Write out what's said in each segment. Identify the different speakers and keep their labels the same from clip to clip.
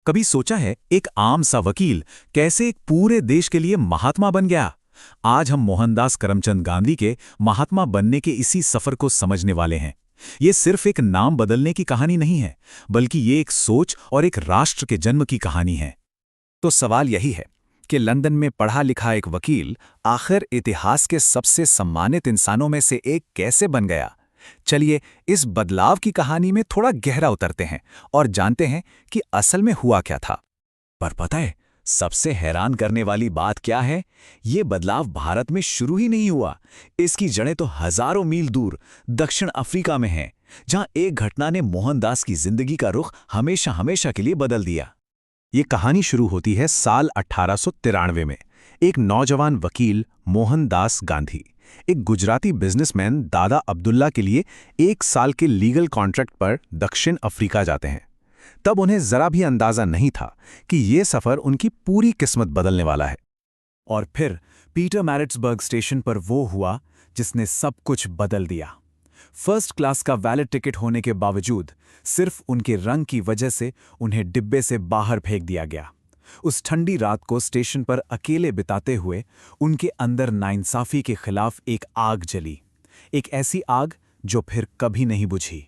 Speaker 1: कभी सोचा है एक आम सा वकील कैसे एक पूरे देश के लिए महात्मा बन गया? आज हम मोहनदास करमचंद गांधी के महात्मा बनने के इसी सफर को समझने वाले हैं। ये सिर्फ एक नाम बदलने की कहानी नहीं है, बल्कि ये एक सोच और एक राष्ट्र के जन्म की कहानी है।
Speaker 2: तो सवाल यही है कि लंदन में पढ़ा लिखा एक वकील आखिर इतिहास के सबसे सम्मानित इंसानों में से एक कैसे बन गया? चलिए इस बदलाव की कहानी में थोड़ा गहरा उतरते हैं और जानते हैं कि असल में हुआ क्या था।
Speaker 1: पर पता है सबसे हैरान करने वाली बात क्या है? ये बदलाव भारत में शुरू ही नहीं हुआ। इसकी जड़ें तो हजारों मील दूर दक्षिण अफ्रीका में हैं, जहां एक घटना ने मोहनदास की जिंदगी का रुख हमेशा हमेशा के लिए बदल दिया।
Speaker 2: ये कहानी शुरू होती है साल 1893 में। एक नौजवान वकील मोहनदास गांधी एक गुजराती बिजनेसमैन दादा अब्दुल्ला के लिए 1 साल के लीगल कॉन्ट्रैक्ट पर दक्षिण अफ्रीका जाते हैं। तब उन्हें जरा भी अंदाजा नहीं था कि ये सफर उनकी पूरी किस्मत बदलने वाला है।
Speaker 1: और फिर पीटर मैरिट्सबर्ग स्टेशन पर वो हुआ जिसने सब कुछ बदल दिया। फर्स्ट क्लास का वैलिड टिकट होने के बावजूद सिर्फ उनके रंग की वजह से उन्हें डिब्बे से बाहर फेंक दिया गया। उस ठंडी रात को स्टेशन पर अकेले बिताते हुए उनके अंदर नाइंसाफी के खिलाफ एक आग जली, एक ऐसी आग जो फिर कभी नहीं बुझी।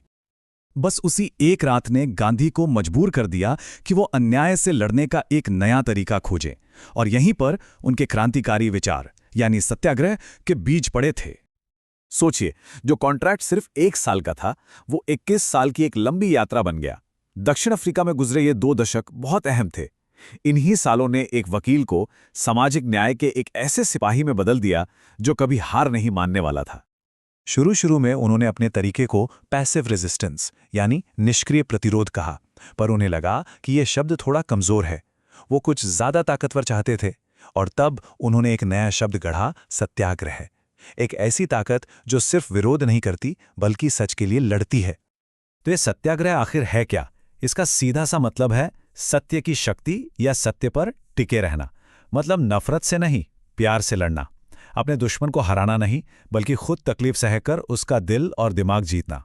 Speaker 1: बस उसी एक रात ने गांधी को मजबूर कर दिया कि वो अन्याय से लड़ने का एक नया तरीका खोजें, और यहीं पर उनके क्रांतिकारी विचार यानी सत्याग्रह के बीज पड़े थे। सोचिए, जो कॉन्ट्रैक्ट सिर्फ 1 साल का था वो 21 साल की एक लंबी यात्रा बन गया। दक्षिण अफ्रीका में गुजरे ये 2 दशक बहुत अहम थे। इन्हीं सालों ने एक वकील को सामाजिक न्याय के एक ऐसे सिपाही में बदल दिया जो कभी हार नहीं मानने वाला था। शुरू में उन्होंने अपने तरीके को पैसिव रेजिस्टेंस यानी निष्क्रिय प्रतिरोध कहा, पर उन्हें लगा कि यह शब्द थोड़ा कमजोर है। वो कुछ ज्यादा ताकतवर चाहते थे, और तब उन्होंने एक नया शब्द गढ़ा, सत्याग्रह। एक ऐसी ताकत जो सिर्फ विरोध नहीं करती बल्कि सच के लिए लड़ती है। तो ये सत्याग्रह आखिर है क्या? इसका सीधा सा मतलब है सत्य की शक्ति या सत्य पर टिके रहना। मतलब नफरत से नहीं, प्यार से लड़ना। अपने दुश्मन को हराना नहीं, बल्कि खुद तकलीफ सहकर उसका दिल और दिमाग जीतना।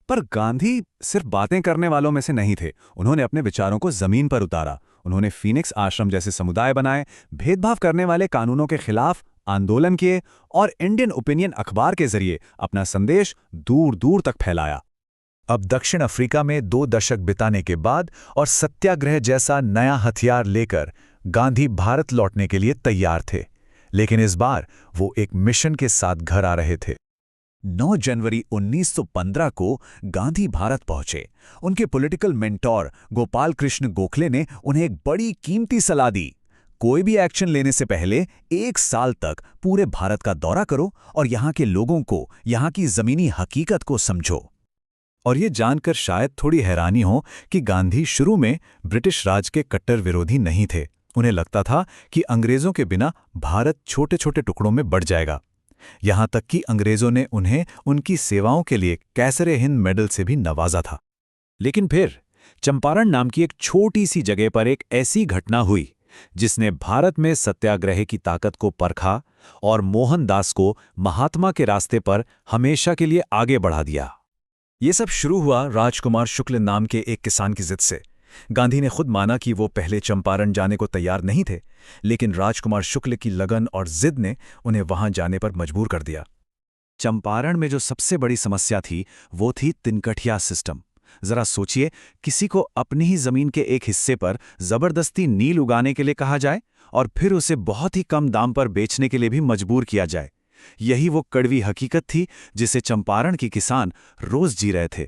Speaker 2: पर गांधी सिर्फ बातें करने वालों में से नहीं थे। उन्होंने अपने विचारों को जमीन पर उतारा। उन्होंने फीनिक्स आश्रम जैसे समुदाय बनाए, भेदभाव करने वाले कानूनों के खिलाफ आंदोलन किए और इंडियन ओपिनियन अखबार के जरिए अपना संदेश दूर दूर तक फैलाया।
Speaker 1: अब दक्षिण अफ्रीका में 2 दशक बिताने के बाद और सत्याग्रह जैसा नया हथियार लेकर गांधी भारत लौटने के लिए तैयार थे। लेकिन इस बार वो एक मिशन के साथ घर आ रहे थे। 9 जनवरी 1915 को गांधी भारत पहुंचे। उनके पॉलिटिकल मेंटोर गोपाल कृष्ण गोखले ने उन्हें एक बड़ी कीमती सलाह दी। कोई भी एक्शन लेने से पहले 1 साल तक पूरे भारत का दौरा करो और यहाँ के लोगों को, यहाँ की जमीनी हकीकत को समझो। और ये जानकर शायद थोड़ी हैरानी हो कि गांधी शुरू में ब्रिटिश राज के कट्टर विरोधी नहीं थे। उन्हें लगता था कि अंग्रेजों के बिना भारत छोटे छोटे टुकड़ों में बढ़ जाएगा। यहां तक कि अंग्रेजों ने उन्हें उनकी सेवाओं के लिए कैसर-ए-हिंद मेडल से भी नवाजा था। लेकिन फिर चंपारण नाम की एक छोटी सी जगह पर एक ऐसी घटना हुई जिसने भारत में सत्याग्रह की ताकत को परखा और मोहनदास को महात्मा के रास्ते पर हमेशा के लिए आगे बढ़ा दिया। ये सब शुरू हुआ राजकुमार शुक्ल नाम के एक किसान की जिद से। गांधी ने खुद माना कि वो पहले चंपारण जाने को तैयार नहीं थे, लेकिन राजकुमार शुक्ल की लगन और जिद ने उन्हें वहां जाने पर मजबूर कर दिया। चंपारण में जो सबसे बड़ी समस्या थी वो थी तिनकठिया सिस्टम। जरा सोचिए, किसी को अपनी ही जमीन के एक हिस्से पर जबरदस्ती नील उगाने के लिए कहा जाए और फिर उसे बहुत ही कम दाम पर बेचने के लिए भी मजबूर किया जाए। यही वो कड़वी हकीकत थी जिसे चंपारण के किसान रोज जी रहे थे।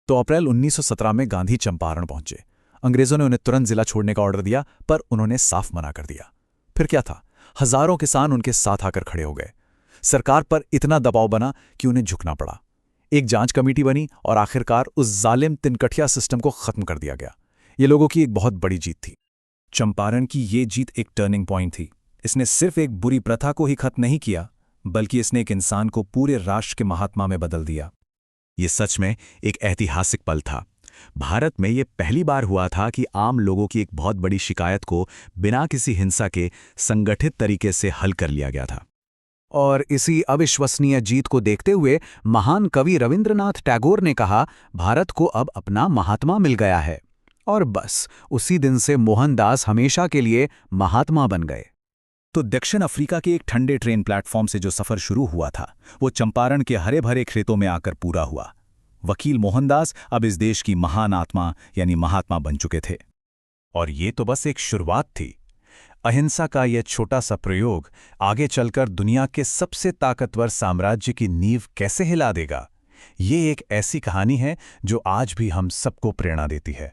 Speaker 1: तो अप्रैल 1917 में गांधी चंपारण पहुंचे। अंग्रेजों ने उन्हें तुरंत जिला छोड़ने का ऑर्डर दिया, पर उन्होंने साफ मना कर दिया। फिर क्या था, हजारों किसान उनके साथ आकर खड़े हो गए। सरकार पर इतना दबाव बना कि उन्हें झुकना पड़ा। एक जांच कमेटी बनी और आखिरकार उस जालिम तिनकठिया सिस्टम को खत्म कर दिया गया। ये लोगों की एक बहुत बड़ी जीत थी। चंपारण की ये जीत एक टर्निंग पॉइंट थी। इसने सिर्फ एक बुरी प्रथा को ही खत्म नहीं किया, बल्कि इसने एक इंसान को पूरे राष्ट्र के महात्मा में बदल दिया। ये सच में एक ऐतिहासिक पल था। भारत में ये पहली बार हुआ था कि आम लोगों की एक बहुत बड़ी शिकायत को बिना किसी हिंसा के संगठित तरीके से हल कर लिया गया था।
Speaker 2: और इसी अविश्वसनीय जीत को देखते हुए महान कवि रविंद्रनाथ टैगोर ने कहा, भारत को अब अपना महात्मा मिल गया है। और बस उसी दिन से मोहनदास हमेशा के लिए महात्मा बन गए।
Speaker 1: तो दक्षिण अफ्रीका के एक ठंडे ट्रेन प्लेटफॉर्म से जो सफर शुरू हुआ था, वो चंपारण के हरे भरे खेतों में आकर पूरा हुआ। वकील मोहनदास अब इस देश की महान आत्मा यानी महात्मा बन चुके थे। और ये तो बस एक शुरुआत थी। अहिंसा का यह छोटा सा प्रयोग आगे चलकर दुनिया के सबसे ताकतवर साम्राज्य की नींव कैसे हिला देगा, ये एक ऐसी कहानी है जो आज भी हम सबको प्रेरणा देती है।